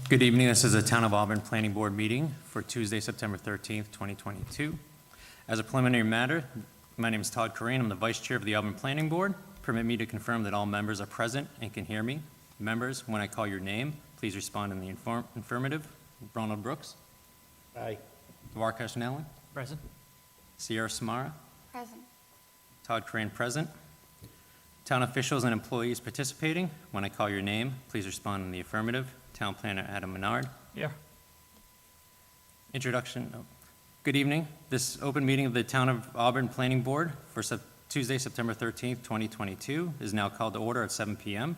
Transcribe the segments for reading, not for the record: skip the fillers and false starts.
Good evening. This is a Town of Auburn Planning Board meeting for Tuesday, September 13th, 2022. As a preliminary matter, my name is Todd Corain. I'm the Vice Chair of the Auburn Planning Board. Permit me to confirm that all members are present and can hear me. Members, when I call your name, please respond in the affirmative. Ronald Brooks. Aye. Dwarkesh Nellen. Present. Sierra Samara. Present. Todd Corain present. Town officials and employees participating. When I call your name, please respond in the affirmative. Town Planner Adam Menard. Here. Introduction. Good evening. This open meeting of the Town of Auburn Planning Board for Tuesday, September 13th, 2022 is now called to order at 7 p.m.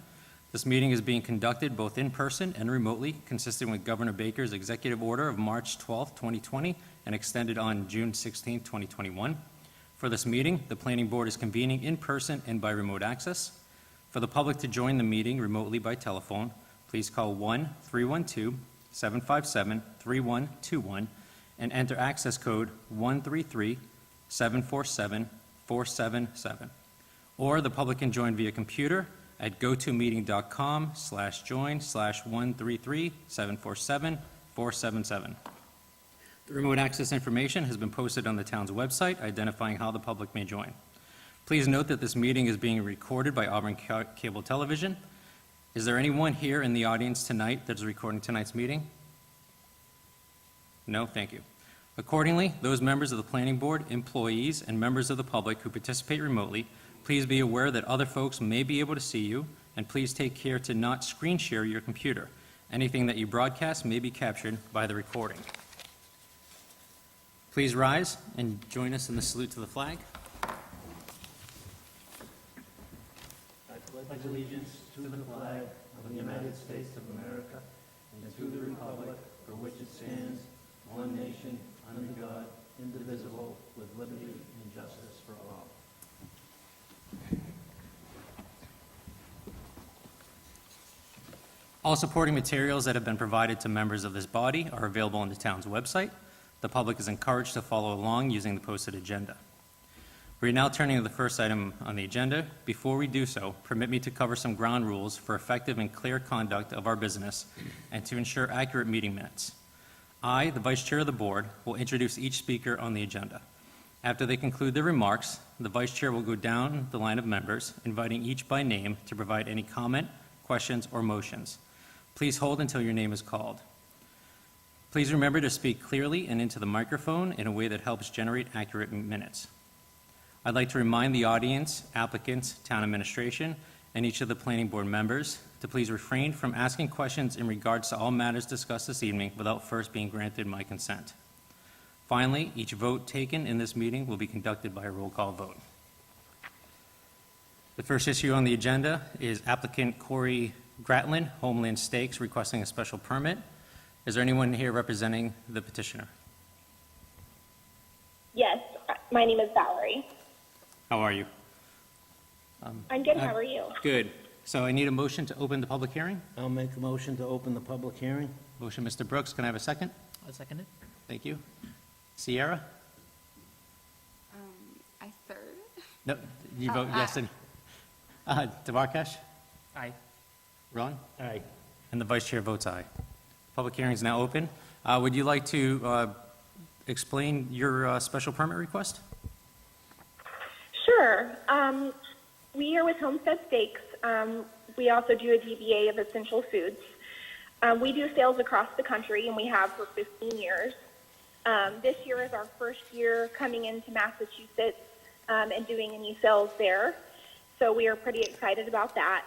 This meeting is being conducted both in person and remotely, consistent with Governor Baker's executive order of March 12th, 2020, and extended on June 16th, 2021. For this meeting, the Planning Board is convening in person and by remote access. For the public to join the meeting remotely by telephone, please call 1-312-757-3121 and enter access code 133-747-477. Or the public can join via computer at gotomeeting.com/join/133-747-477. The remote access information has been posted on the town's website identifying how the public may join. Please note that this meeting is being recorded by Auburn Cable Television. Is there anyone here in the audience tonight that is recording tonight's meeting? No, thank you. Accordingly, those members of the Planning Board, employees, and members of the public who participate remotely, please be aware that other folks may be able to see you, and please take care to not screen share your computer. Anything that you broadcast may be captured by the recording. Please rise and join us in the salute to the flag. I pledge allegiance to the flag of the United States of America and to the republic for which it stands, one nation, under God, indivisible, with liberty and justice for all. All supporting materials that have been provided to members of this body are available on the town's website. The public is encouraged to follow along using the posted agenda. We're now turning to the first item on the agenda. Before we do so, permit me to cover some ground rules for effective and clear conduct of our business and to ensure accurate meeting minutes. I, the Vice Chair of the Board, will introduce each speaker on the agenda. After they conclude their remarks, the Vice Chair will go down the line of members, inviting each by name to provide any comment, questions, or motions. Please hold until your name is called. Please remember to speak clearly and into the microphone in a way that helps generate accurate minutes. I'd like to remind the audience, applicants, town administration, and each of the planning board members to please refrain from asking questions in regards to all matters discussed this evening without first being granted my consent. Finally, each vote taken in this meeting will be conducted by a roll call vote. The first issue on the agenda is applicant Corey Gratlin, Homeland Stakes, requesting a special permit. Is there anyone here representing the petitioner? Yes, my name is Valerie. How are you? I'm good. How are you? Good. So I need a motion to open the public hearing. I'll make a motion to open the public hearing. Motion, Mr. Brooks. Can I have a second? I'll second it. Thank you. Sierra? I third. No, you vote yes. And Dwarkesh? Aye. Ron? Aye. And the vice chair votes aye. Public hearing is now open. Would you like to explain your special permit request? Sure. We are with Homestead Steaks. We also do a DBA of Essential Foods. We do sales across the country, and we have for 15 years. This year is our first year coming into Massachusetts and doing any sales there. So we are pretty excited about that.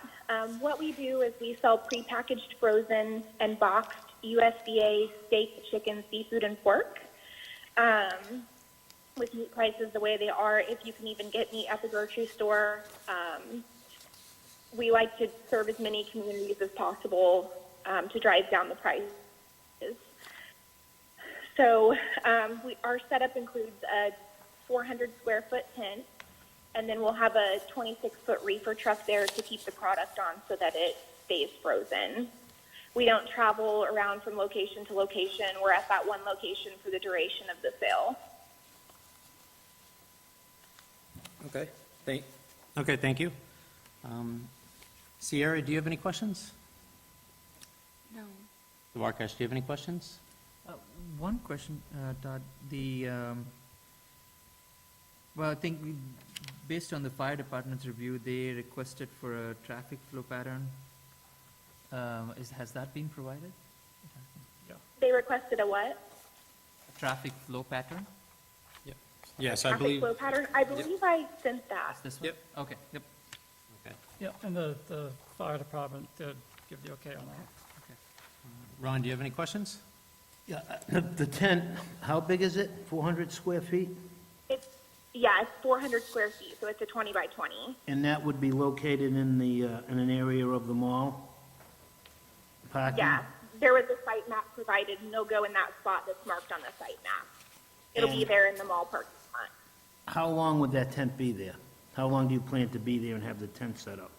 What we do is we sell prepackaged, frozen, and boxed USDA steak, chicken, seafood, and pork. With meat prices the way they are, if you can even get meat at the grocery store, we like to serve as many communities as possible to drive down the prices. So our setup includes a 400 square foot tent, and then we'll have a 26-foot reefer truck there to keep the product on so that it stays frozen. We don't travel around from location to location. We're at that one location for the duration of the sale. Okay. Thank you. Sierra, do you have any questions? No. Duarkesh, do you have any questions? One question, Todd, well, I think based on the fire department's review, they requested for a traffic flow pattern. Has that been provided? They requested a what? A traffic flow pattern? Yes, I Traffic believe. flow pattern? I believe I sent that. Is this one? Yep. Okay, yep. Okay. Yeah, and the fire department did give the okay on that. Ron, do you have any questions? Yeah, the tent, how big is it? 400 square feet? It's 400 square feet, so it's a 20 by 20. And that would be located in in an area of the mall? Parking? Yeah, there was a site map provided, and they'll go in that spot that's marked on the site map. It'll be And- there in the mall parking lot. How long would that tent be there? How long do you plan to be there and have the tent set up?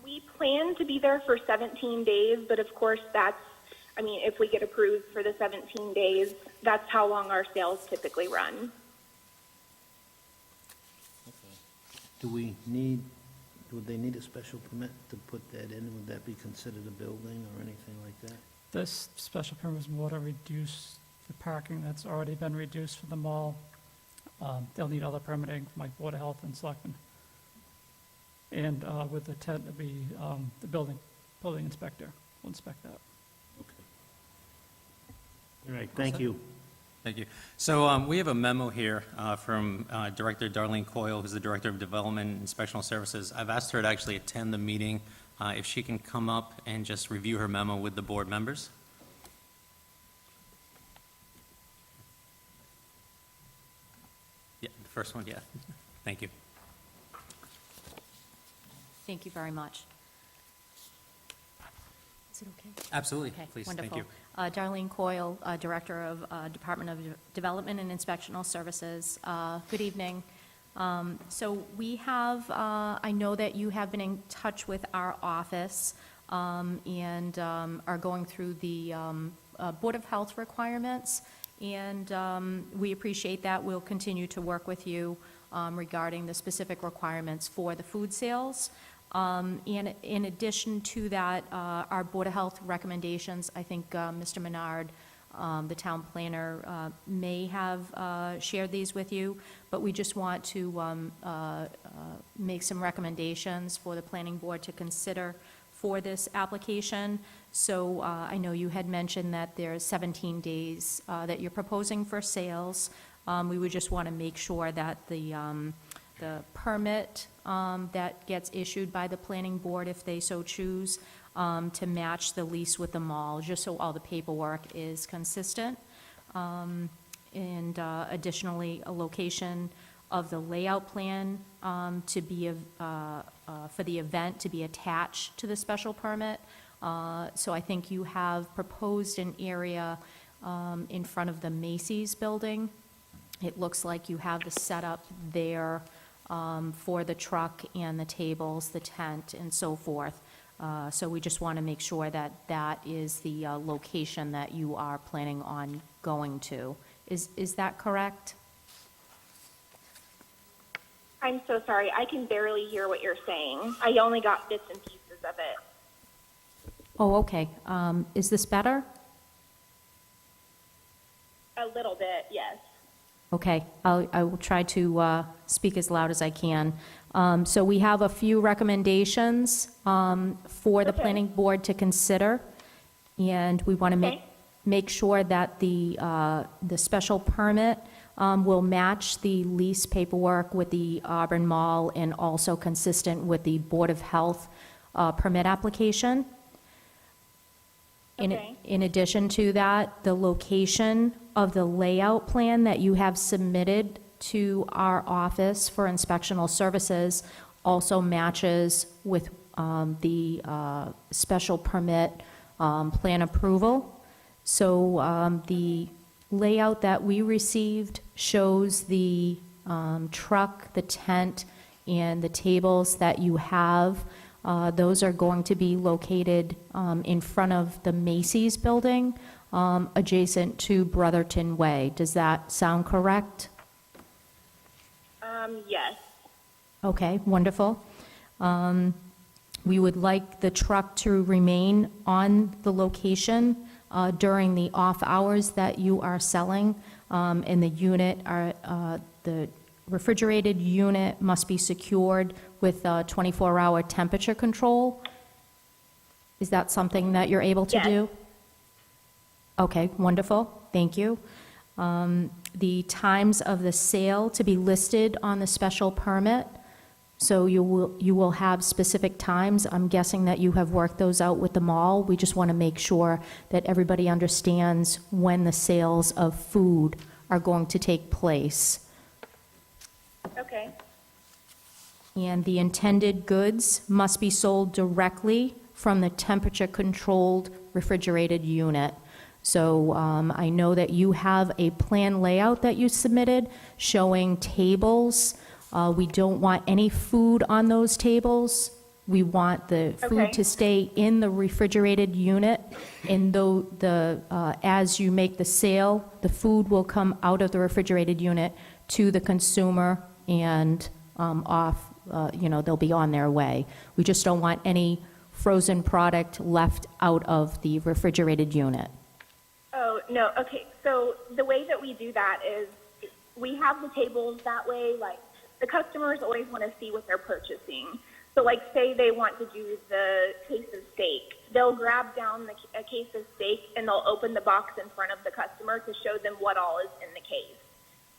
We plan to be there for 17 days, but of course if we get approved for the 17 days, that's how long our sales typically run. Would they need a special permit to put that in? Would that be considered a building or anything like that? This special permit was more to reduce the parking that's already been reduced for the mall. They'll need other permitting from like Board of Health and Selectmen. And with the tent, it'll be the building inspector will inspect that. Okay. All right, thank you. Thank you. So we have a memo here from Director Darlene Coyle, who's the Director of Development and Inspectional Services. I've asked her to actually attend the meeting, if she can come up and just review her memo with the board members. Yeah, the first one, yeah. Thank you. Thank you very much. Is it okay? Absolutely, Okay, please, thank wonderful. you. Darlene Coyle, Director of Department of Development and Inspectional Services. Good evening. So we have, I know that you have been in touch with our office and are going through the Board of Health requirements, and we appreciate that. We'll continue to work with you regarding the specific requirements for the food sales. And in addition to that, our Board of Health recommendations, I think Mr. Menard, the town planner, may have shared these with you, but we just want to make some recommendations for the planning board to consider for this application. So I know you had mentioned that there's 17 days that you're proposing for sales. We would just want to make sure that the permit that gets issued by the planning board, if they so choose, to match the lease with the mall, just so all the paperwork is consistent. And additionally, a location of the layout plan to be, for the event to be attached to the special permit. So I think you have proposed an area in front of the Macy's building. It looks like you have the setup there for the truck and the tables, the tent, and so forth. So we just want to make sure that that is the location that you are planning on going to. Is that correct? I'm so sorry. I can barely hear what you're saying. I only got bits and pieces of it. Oh, okay. Is this better? A little bit, yes. Okay, I will try to speak as loud as I can. So we have a few recommendations for the Okay. planning board to consider, and we want to Okay. make sure that the special permit will match the lease paperwork with the Auburn Mall and also consistent with the Board of Health permit application. Okay. In addition to that, the location of the layout plan that you have submitted to our office for inspectional services also matches with the special permit plan approval. So the layout that we received shows the truck, the tent, and the tables that you have. Those are going to be located in front of the Macy's building, adjacent to Brotherton Way. Does that sound correct? Yes. Okay, wonderful. We would like the truck to remain on the location during the off hours that you are selling, and the refrigerated unit must be secured with a 24-hour temperature control. Is that something that you're able to Yes. do? Okay, wonderful, thank you. The times of the sale to be listed on the special permit, so you will have specific times. I'm guessing that you have worked those out with the mall. We just want to make sure that everybody understands when the sales of food are going to take place. Okay. And the intended goods must be sold directly from the temperature-controlled refrigerated unit. So I know that you have a plan layout that you submitted showing tables. We don't want any food on those tables. We want the food Okay. to stay in the refrigerated unit. And though as you make the sale, the food will come out of the refrigerated unit to the consumer and they'll be on their way. We just don't want any frozen product left out of the refrigerated unit. Oh, no, okay, so the way that we do that is we have the tables that way, like, the customers always want to see what they're purchasing. So, like, say they want to do the case of steak. They'll grab down a case of steak and they'll open the box in front of the customer to show them what all is in the case.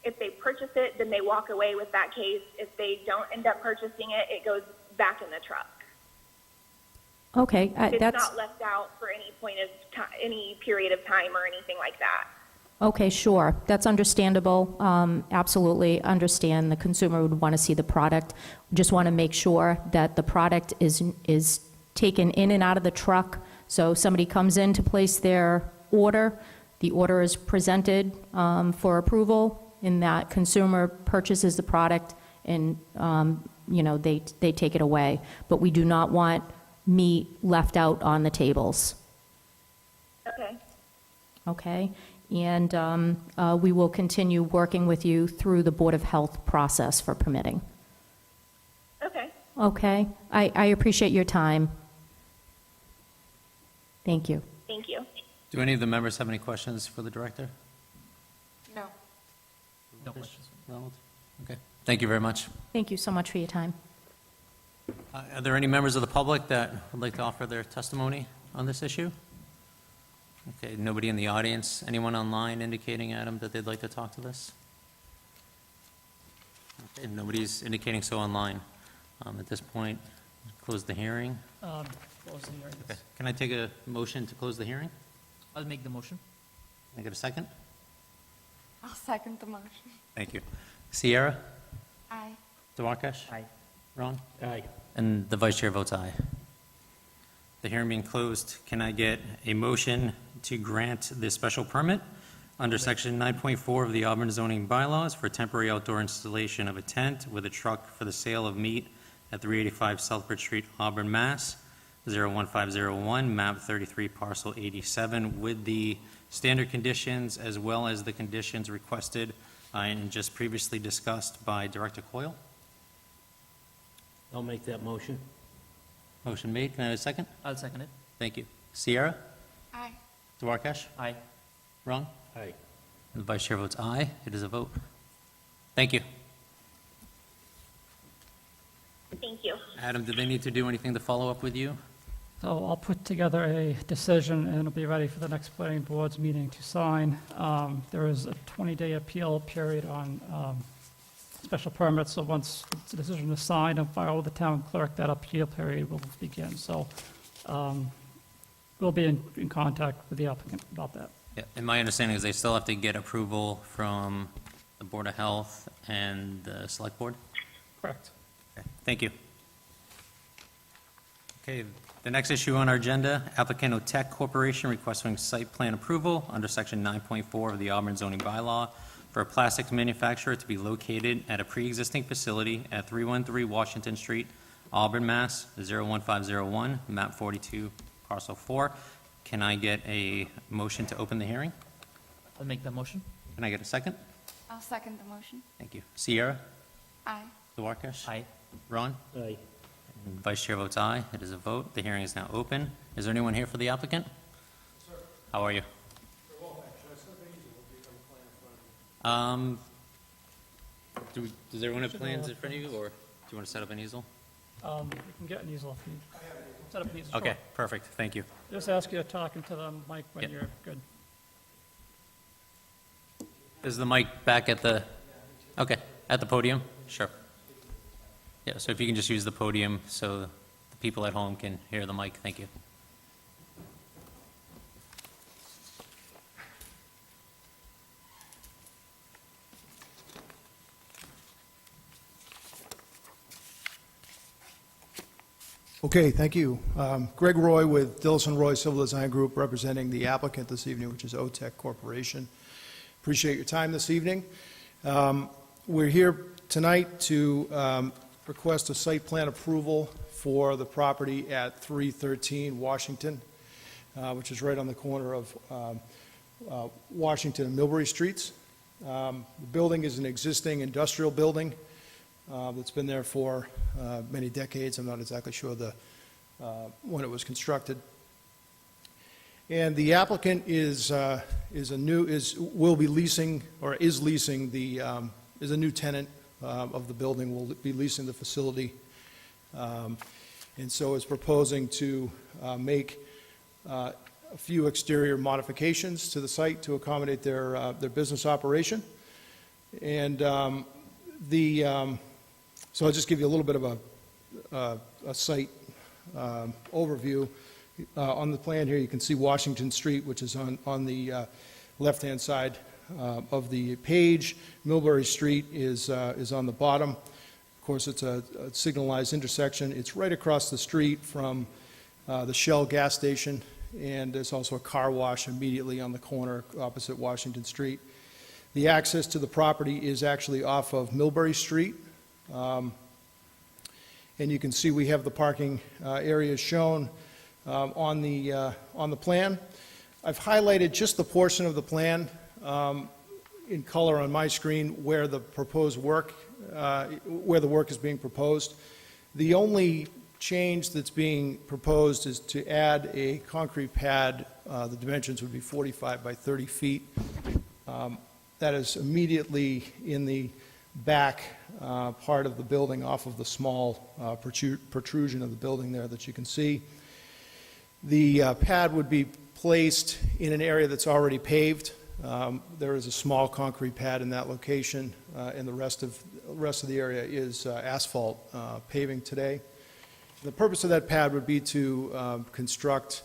If they purchase it, then they walk away with that case. If they don't end up purchasing it, it goes back in the truck. Okay, It's that's, not left out for any point of time, any period of time or anything like that. okay, sure, that's understandable. Absolutely understand the consumer would want to see the product. Just want to make sure that the product is taken in and out of the truck. So somebody comes in to place their order, the order is presented for approval, and that consumer purchases the product and, they take it away. But we do not want meat left out on the tables, Okay. okay? And we will continue working with you through the Board of Health process for permitting. Okay. Okay? I appreciate your time. Thank you. Thank you. Do any of the members have any questions for the director? No. No questions. Ronald? Okay, thank you very much. Thank you so much for your time. Are there any members of the public that would like to offer their testimony on this issue? Okay, nobody in the audience? Anyone online indicating, Adam, that they'd like to talk to this? Okay, nobody's indicating so online. At this point, close the hearing. Close the hearing. Okay, can I take a motion to close the hearing? I'll make the motion. Can I get a second? I'll second the motion. Thank you. Sierra? Aye. Duarkesh? Aye. Ron? Aye. And the vice chair votes aye. The hearing being closed, can I get a motion to grant the special permit under section 9.4 of the Auburn zoning bylaws for temporary outdoor installation of a tent with a truck for the sale of meat at 385 Southbridge Street, Auburn, Mass. 01501, map 33, parcel 87, with the standard conditions as well as the conditions requested and just previously discussed by Director Coyle? I'll make that motion. Motion made. Can I have a second? I'll second it. Thank you. Sierra? Aye. Duarkesh? Aye. Ron? Aye. And the vice chair votes aye. It is a vote. Thank you. Thank you. Adam, do they need to do anything to follow up with you? So I'll put together a decision, and it'll be ready for the next planning board's meeting to sign. There is a 20-day appeal period on special permits, so once the decision is signed and filed with the town clerk, that appeal period will begin. So we'll be in contact with the applicant about that. Yeah, and my understanding is they still have to get approval from the Board of Health and the Select Board? Correct. Okay, thank you. Okay, the next issue on our agenda, applicant Otech Corporation requesting site plan approval under section 9.4 of the Auburn zoning bylaw for a plastics manufacturer to be located at a pre-existing facility at 313 Washington Street, Auburn, Mass. 01501, map 42, parcel 4. Can I get a motion to open the hearing? I'll make the motion. Can I get a second? I'll second the motion. Thank you. Sierra? Aye. Duarkesh? Aye. Ron? Aye. And Vice Chair votes aye. It is a vote. The hearing is now open. Is there anyone here for the applicant? Sir. How are you? Does everyone have plans in front of you, or do you want to set up an easel? You can get an easel if you set up an easel. Okay, perfect. Thank you. Sure. Just ask you to talk into the mic when Yep. you're good. Is the mic back at the, okay, at the podium? Sure. Yeah, so if you can just use the podium so the people at home can hear the mic, thank you. Okay, thank you. Greg Roy with Dillison Roy Civil Design Group, representing the applicant this evening, which is OTEC Corporation. Appreciate your time this evening. We're here tonight to request a site plan approval for the property at 313 Washington, which is right on the corner of Washington and Millbury Streets. The building is an existing industrial building that's been there for many decades. I'm not exactly sure when it was constructed. And the applicant is will be leasing, or is leasing is a new tenant of the building, will be leasing the facility. And so is proposing to make a few exterior modifications to the site to accommodate their business operation. And so I'll just give you a little bit of a site overview. On the plan here, you can see Washington Street, which is on the left-hand side of the page. Millbury Street is on the bottom. Of course, it's a signalized intersection. It's right across the street from the Shell gas station, and there's also a car wash immediately on the corner opposite Washington Street. The access to the property is actually off of Millbury Street. And you can see we have the parking areas shown on the plan. I've highlighted just the portion of the plan in color on my screen where the proposed work, where the work is being proposed. The only change that's being proposed is to add a concrete pad. The dimensions would be 45 by 30 feet. That is immediately in the back part of the building off of the small protrusion of the building there that you can see. The pad would be placed in an area that's already paved. There is a small concrete pad in that location, and the rest of the area is asphalt paving today. The purpose of that pad would be to construct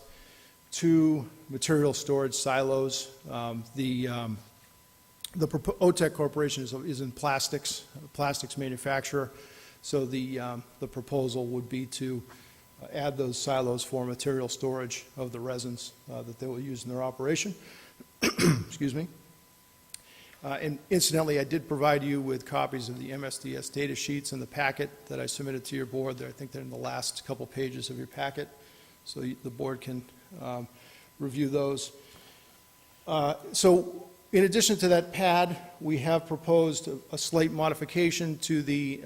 2 material storage silos. The OTEC Corporation is in plastics manufacturer, so the proposal would be to add those silos for material storage of the resins that they will use in their operation. Excuse me. And incidentally, I did provide you with copies of the MSDS data sheets in the packet that I submitted to your board. I think they're in the last couple pages of your packet, so the board can review those. So in addition to that pad, we have proposed a slight modification to the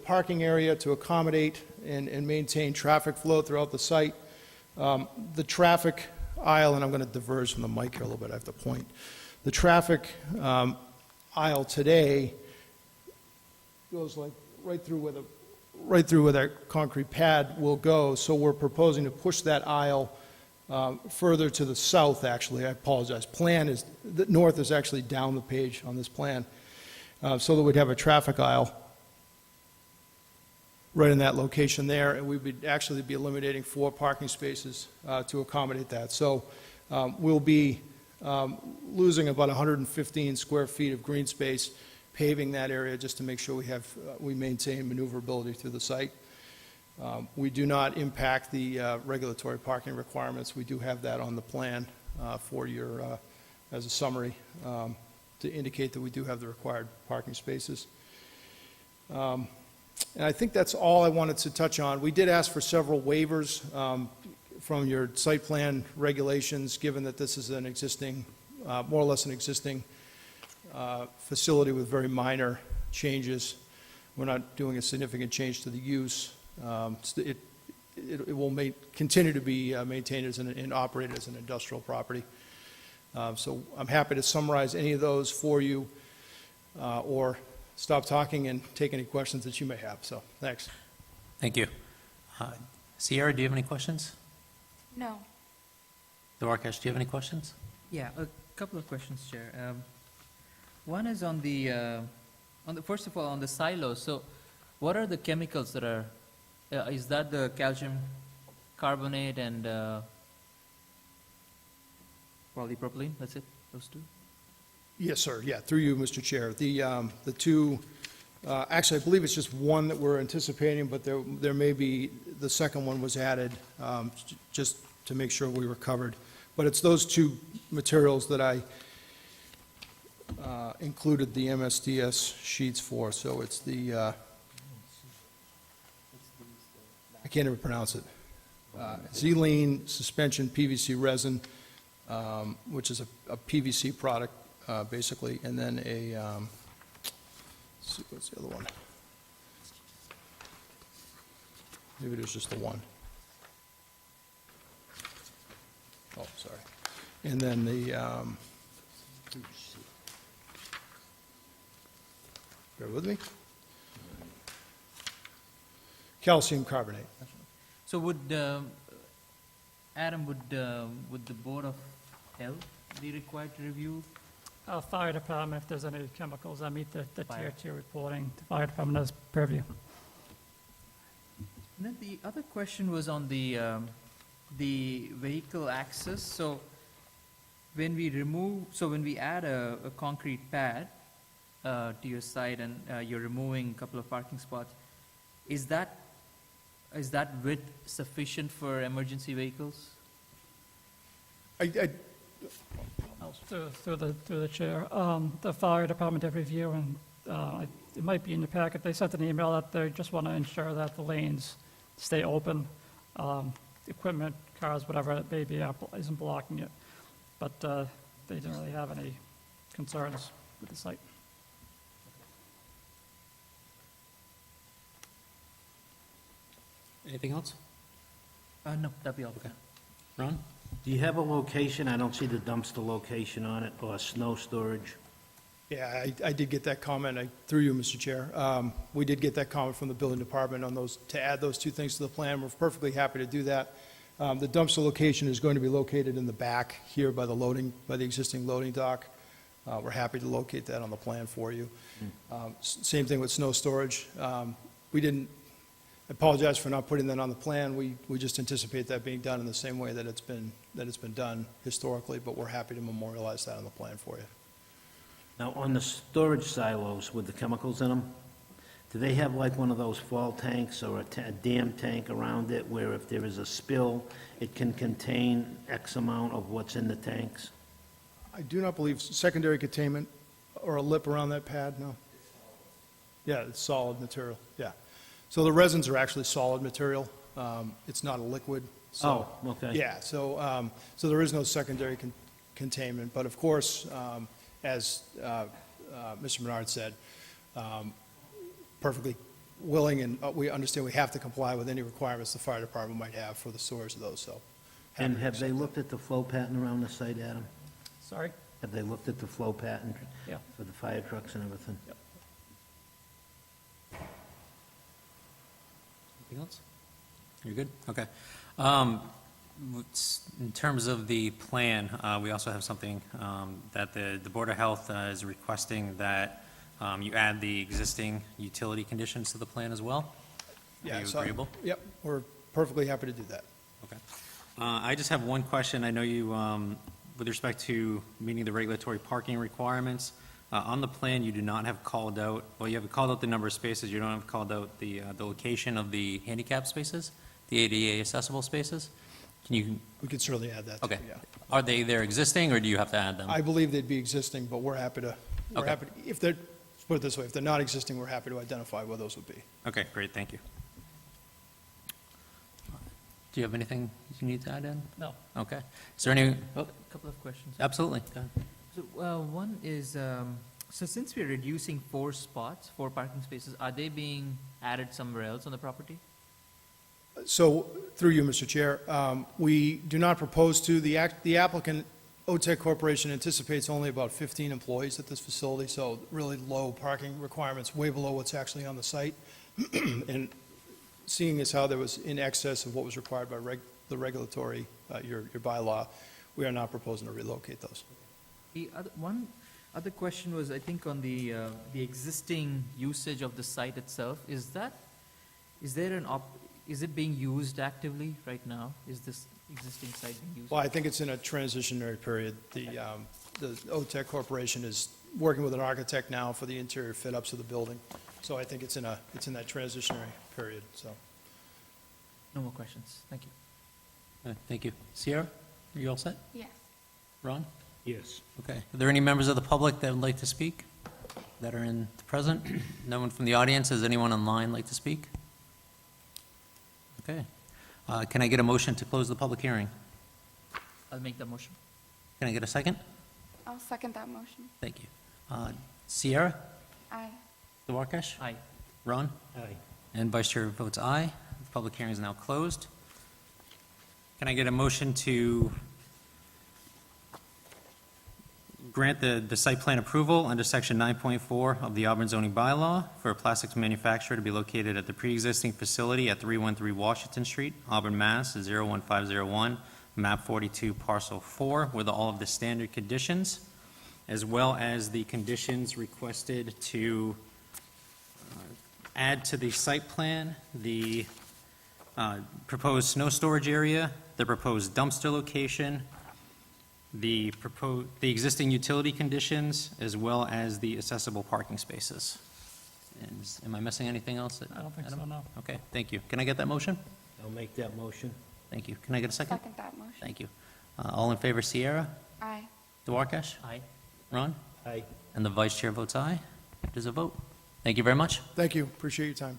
parking area to accommodate and maintain traffic flow throughout the site. The traffic aisle, and I'm going to diverge from the mic here a little bit, I have to point. The traffic aisle today goes like right through where that concrete pad will go, so we're proposing to push that aisle further to the south, actually. I apologize. The north is actually down the page on this plan, so that we'd have a traffic aisle right in that location there, and we would actually be eliminating 4 parking spaces to accommodate that. So we'll be losing about 115 square feet of green space, paving that area just to make sure we maintain maneuverability through the site. We do not impact the regulatory parking requirements. We do have that on the plan for your, as a summary, to indicate that we do have the required parking spaces. And I think that's all I wanted to touch on. We did ask for several waivers from your site plan regulations, given that this is an existing, more or less an existing facility with very minor changes. We're not doing a significant change to the use. It will continue to be maintained and operated as an industrial property. So I'm happy to summarize any of those for you, or stop talking and take any questions that you may have. So, thanks. Thank you. Sierra, do you have any questions? No. Duarkesh, do you have any questions? Yeah, a couple of questions, Chair. One is on the, first of all, on the silos. So what are the chemicals that are, is that the calcium carbonate and polypropylene? That's it, those two? Yes, sir. Yeah, through you, Mr. Chair. The two, actually, I believe it's just one that we're anticipating, but there may be, the second one was added, just to make sure we were covered. But it's those two materials that I included the MSDS sheets for. So it's the, I can't even pronounce it. Xylene suspension PVC resin, which is a PVC product, basically, and then let's see, what's the other one? Maybe there's just the one. Oh, sorry. And then bear with me. Calcium carbonate. So would, Adam, would the Board of Health be required to review? Fire department, if there's any chemicals that meet the Fire. tier 2 reporting, the fire department has purview. And then the other question was on the vehicle access. So when we add a concrete pad to your site and you're removing a couple of parking spots, is that width sufficient for emergency vehicles? Through the chair, the fire department did review, and it might be in your packet, they sent an email that they just want to ensure that the lanes stay open. Equipment, cars, whatever it may be, isn't blocking it. But they didn't really have any concerns with the site. Anything else? No, that'd be all. Okay. Ron? Do you have a location? I don't see the dumpster location on it, or snow storage. Yeah, I did get that comment, through you, Mr. Chair. We did get that comment from the building department on those, to add those two things to the plan. We're perfectly happy to do that. The dumpster location is going to be located in the back here by the existing loading dock. We're happy to locate that on the plan for you. Same thing with snow storage. I apologize for not putting that on the plan. We just anticipate that being done in the same way that it's been done historically, but we're happy to memorialize that on the plan for you. Now, on the storage silos with the chemicals in them, do they have like one of those fall tanks or a dam tank around it where if there is a spill, it can contain X amount of what's in the tanks? I do not believe secondary containment or a lip around that pad, no? Yeah, it's solid material, yeah. So the resins are actually solid material. It's not a liquid. So, Oh, okay. yeah, so there is no secondary containment, but of course, as Mr. Menard said, perfectly willing, and we understand we have to comply with any requirements the fire department might have for the storage of those, so. And have they looked at the flow pattern around the site, Adam? Sorry? Have they looked at the flow pattern Yeah. for the fire trucks and everything? Yep. Anything else? You're good? Okay. In terms of the plan, we also have something that the Board of Health is requesting that you add the existing utility conditions to the plan as well. Yeah, Are you so- agreeable? Yep, we're perfectly happy to do that. Okay. I just have one question. I know you, with respect to meeting the regulatory parking requirements, on the plan, you do not have called out, well, you have called out the number of spaces, you don't have called out the location of the handicap spaces, the ADA accessible spaces? Can you, We could certainly add that, too, okay. yeah. Are they there existing, or do you have to add them? I believe they'd be existing, but we're happy to, Okay. if they're, let's put it this way, if they're not existing, we're happy to identify what those would be. Okay, great, thank you. Do you have anything you need to add in? No. Okay. Is there any, A couple of questions. absolutely, go ahead. So, one is, so since we're reducing 4 parking spaces, are they being added somewhere else on the property? So, through you, Mr. Chair, we do not propose to, the applicant, OTEC Corporation, anticipates only about 15 employees at this facility, so really low parking requirements, way below what's actually on the site. And seeing as how there was in excess of what was required by the regulatory, your bylaw, we are not proposing to relocate those. One other question was, I think, on the existing usage of the site itself. Is it being used actively right now? Is this existing site being used? Well, I think it's in a transitionary period. The OTEC Corporation is working with an architect now for the interior fit-ups of the building. So I think it's in that transitionary period, so. No more questions. Thank you. Thank you. Sierra, are you all set? Yes. Ron? Yes. Okay. Are there any members of the public that would like to speak that are in the present? No one from the audience? Does anyone online like to speak? Okay. Can I get a motion to close the public hearing? I'll make the motion. Can I get a second? I'll second that motion. Thank you. Sierra? Aye. Duarkesh? Aye. Ron? Aye. And Vice Chair votes aye. The public hearing is now closed. Can I get a motion to grant the site plan approval under Section 9.4 of the Auburn zoning bylaw for a plastics manufacturer to be located at the pre-existing facility at 313 Washington Street, Auburn, Mass. 01501, map 42, parcel 4, with all of the standard conditions, as well as the conditions requested to add to the site plan the proposed snow storage area, the proposed dumpster location, the existing utility conditions, as well as the accessible parking spaces. And am I missing anything else? I don't think so, Adam? no. Okay, thank you. Can I get that motion? I'll make that motion. Thank you. Can I get a second? Second that motion. Thank you. All in favor, Sierra? Aye. Duarkesh? Aye. Ron? Aye. And the vice chair votes aye. It is a vote. Thank you very much. Thank you, appreciate your time.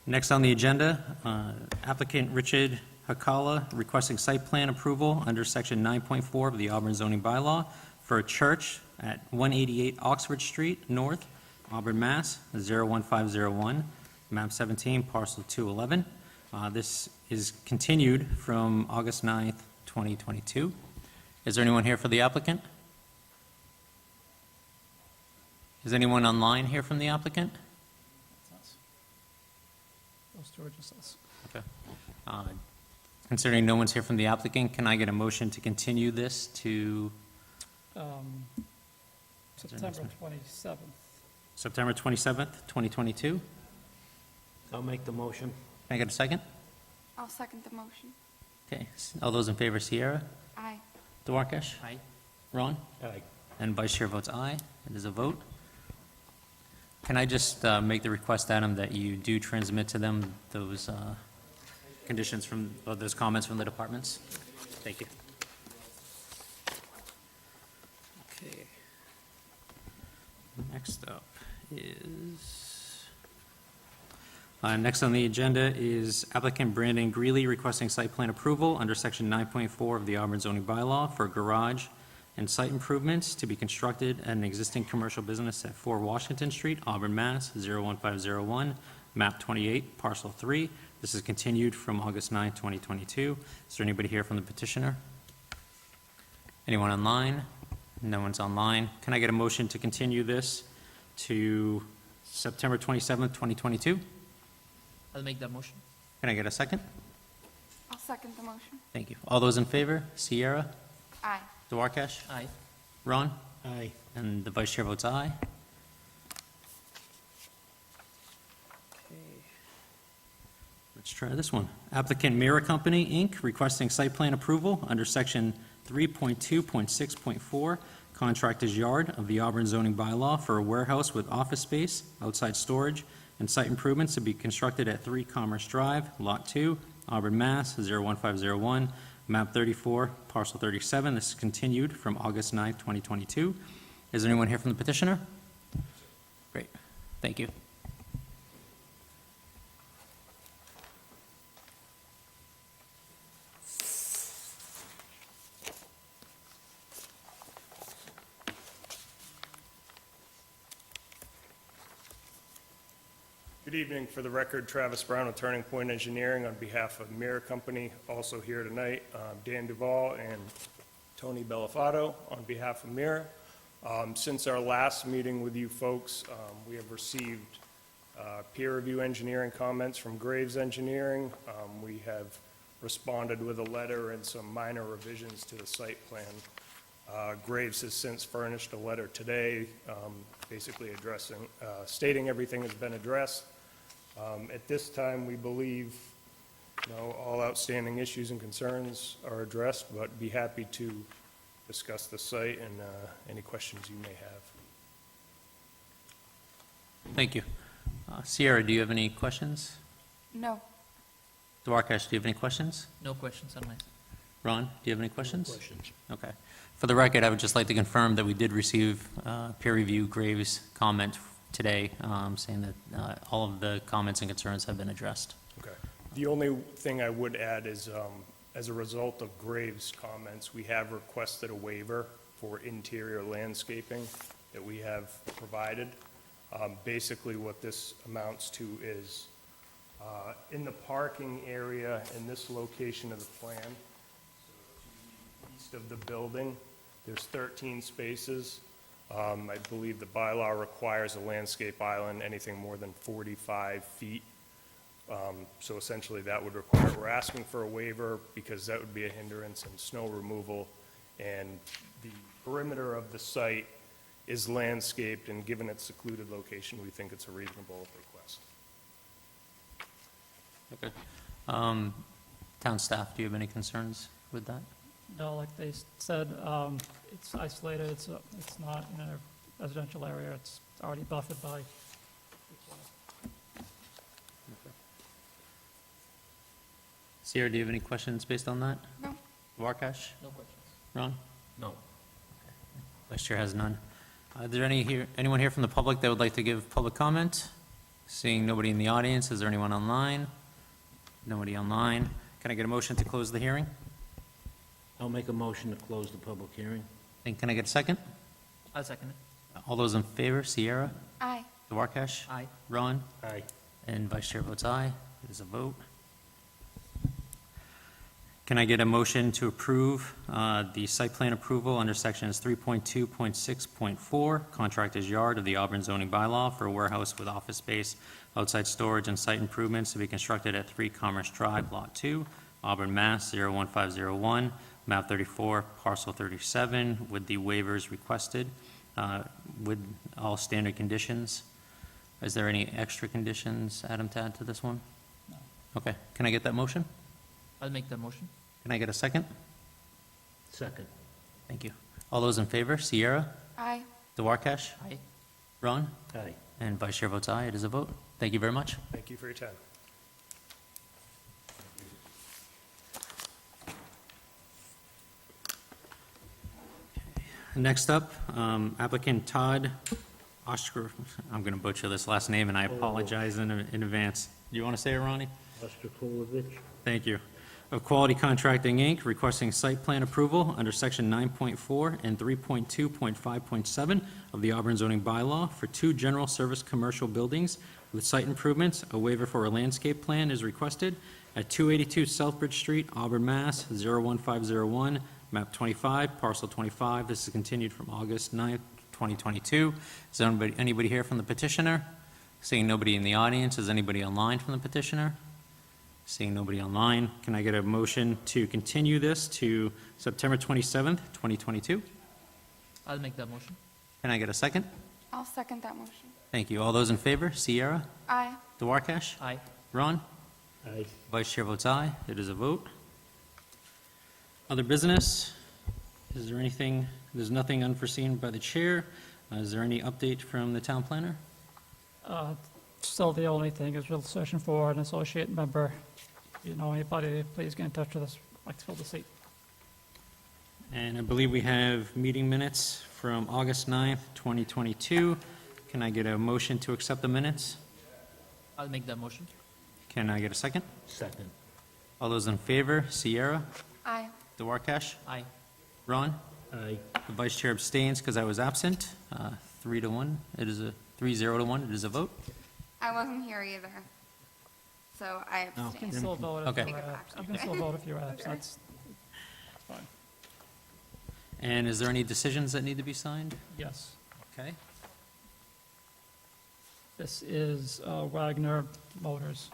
Next on the agenda, applicant Richard Hakala requesting site plan approval under Section 9.4 of the Auburn zoning bylaw for a church at 188 Oxford Street North, Auburn, Mass. 01501, map 17, parcel 211. This is continued from August 9th, 2022. Is there anyone here for the applicant? Is anyone online here from the applicant? That's us. Those storage is us. Okay. Considering no one's here from the applicant, can I get a motion to continue this to September 27th. September 27th, 2022? I'll make the motion. Can I get a second? I'll second the motion. Okay, all those in favor, Sierra? Aye. Duarkesh? Aye. Ron? Aye. And Vice Chair votes aye. It is a vote. Can I just make the request, Adam, that you do transmit to them those conditions from, or those comments from the departments? Thank you. Okay. Next up is, next on the agenda is applicant Brandon Greeley requesting site plan approval under Section 9.4 of the Auburn zoning bylaw for garage and site improvements to be constructed at an existing commercial business at 4 Washington Street, Auburn, Mass. 01501, map 28, parcel 3. This is continued from August 9, 2022. Is there anybody here from the petitioner? Anyone online? No one's online. Can I get a motion to continue this to September 27th, 2022? I'll make that motion. Can I get a second? I'll second the motion. Thank you. All those in favor? Sierra? Aye. Duarkesh? Aye. Ron? Aye. And the vice chair votes aye. Let's try this one. Applicant Mira Company, Inc., requesting site plan approval under Section 3.2.6.4, Contractor's Yard of the Auburn zoning bylaw for a warehouse with office space, outside storage, and site improvements to be constructed at 3 Commerce Drive, Lot 2, Auburn, Mass. 01501, map 34, parcel 37. This is continued from August 9th, 2022. Is there anyone here from the petitioner? Great, thank you. Good evening. For the record, Travis Brown with Turning Point Engineering on behalf of Mirror Company. Also here tonight, Dan Duval and Tony Bellafato on behalf of Mirror. Since our last meeting with you folks, we have received peer review engineering comments from Graves Engineering. We have responded with a letter and some minor revisions to the site plan. Graves has since furnished a letter today, basically stating everything has been addressed. At this time, we believe, all outstanding issues and concerns are addressed, but be happy to discuss the site and any questions you may have. Thank you. Sierra, do you have any questions? No. Duarkesh, do you have any questions? No questions on my side. Ron, do you have any questions? Questions? Okay. For the record, I would just like to confirm that we did receive peer review Graves' comment today, saying that all of the comments and concerns have been addressed. Okay. The only thing I would add is, as a result of Graves' comments, we have requested a waiver for interior landscaping that we have provided. Basically, what this amounts to is, in the parking area in this location of the plan, so to the east of the building, there's 13 spaces. I believe the bylaw requires a landscape island anything more than 45 feet. So essentially, that would require, we're asking for a waiver because that would be a hindrance in snow removal. And the perimeter of the site is landscaped, and given its secluded location, we think it's a reasonable request. Okay. Town staff, do you have any concerns with that? No, like they said, it's isolated, it's not in a residential area, it's already buffered by. Sierra, do you have any questions based on that? No. Duarkesh? No questions. Ron? No. Vice Chair has none. Is there anyone here from the public that would like to give public comment? Seeing nobody in the audience, is there anyone online? Nobody online. Can I get a motion to close the hearing? I'll make a motion to close the public hearing. And can I get a second? I'll second it. All those in favor, Sierra? Aye. Duarkesh? Aye. Ron? Aye. And Vice Chair votes aye. It is a vote. Can I get a motion to approve the site plan approval under sections 3.2.6.4, contractor's yard of the Auburn zoning bylaw for a warehouse with office space, outside storage, and site improvements to be constructed at 3 Commerce Drive, Lot 2, Auburn, Mass. 01501, map 34, parcel 37, with the waivers requested, with all standard conditions. Is there any extra conditions, Adam, to add to this one? No. Okay, can I get that motion? I'll make that motion. Can I get a second? Second. Thank you. All those in favor, Sierra, Aye. Duarkesh, Aye. Ron, Aye. and Vice Chair votes aye. It is a vote. Thank you very much. Thank you for your time. Next up, applicant Todd Oshker, I'm going to butcher this last name, and I apologize in advance. Do you want to say it, Ronnie? Ostrakovich. Thank you. Of Quality Contracting, Inc., requesting site plan approval under Section 9.4 and 3.2.5.7 of the Auburn zoning bylaw for 2 general service commercial buildings with site improvements. A waiver for a landscape plan is requested at 282 Southbridge Street, Auburn, Mass. 01501, map 25, parcel 25. This is continued from August 9th, 2022. Is there anybody here from the petitioner? Seeing nobody in the audience, is anybody online from the petitioner? Seeing nobody online, can I get a motion to continue this to September 27th, 2022? I'll make that motion. Can I get a second? I'll second that motion. Thank you. All those in favor? Sierra? Aye. Duarkesh? Aye. Ron? Aye. Vice Chair votes aye. It is a vote. Other business? Is there anything, there's nothing unforeseen by the chair. Is there any update from the town planner? Still, the only thing is we're searching for an associate member. If you know anybody, please get in touch with us. I'd like to fill the seat. And I believe we have meeting minutes from August 9th, 2022. Can I get a motion to accept the minutes? I'll make that motion. Can I get a second? Second. All those in favor? Sierra? Aye. Duarkesh? Aye. Ron? Aye. The vice chair abstains because I was absent. 3-1. It is a 3-0 to 1. It is a vote. I wasn't here either. So I You can abstained. still vote if Okay. you're Take it absent. back. You can still vote if you're absent, that's fine. And is there any decisions that need to be signed? Yes. Okay. This is Wagner Motors.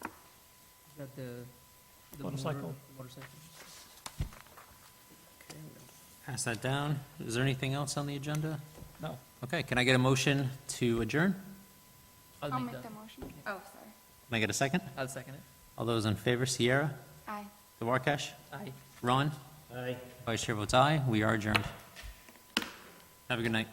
Is that the Motorcycle. Motorcycle. Pass that down. Is there anything else on the agenda? No. Okay, can I get a motion to adjourn? I'll make the motion. Oh, sorry. Can I get a second? I'll second it. All those in favor, Sierra, Aye. Duarkesh, Aye. Ron? Aye. Vice Chair votes aye. We are adjourned. Have a good night.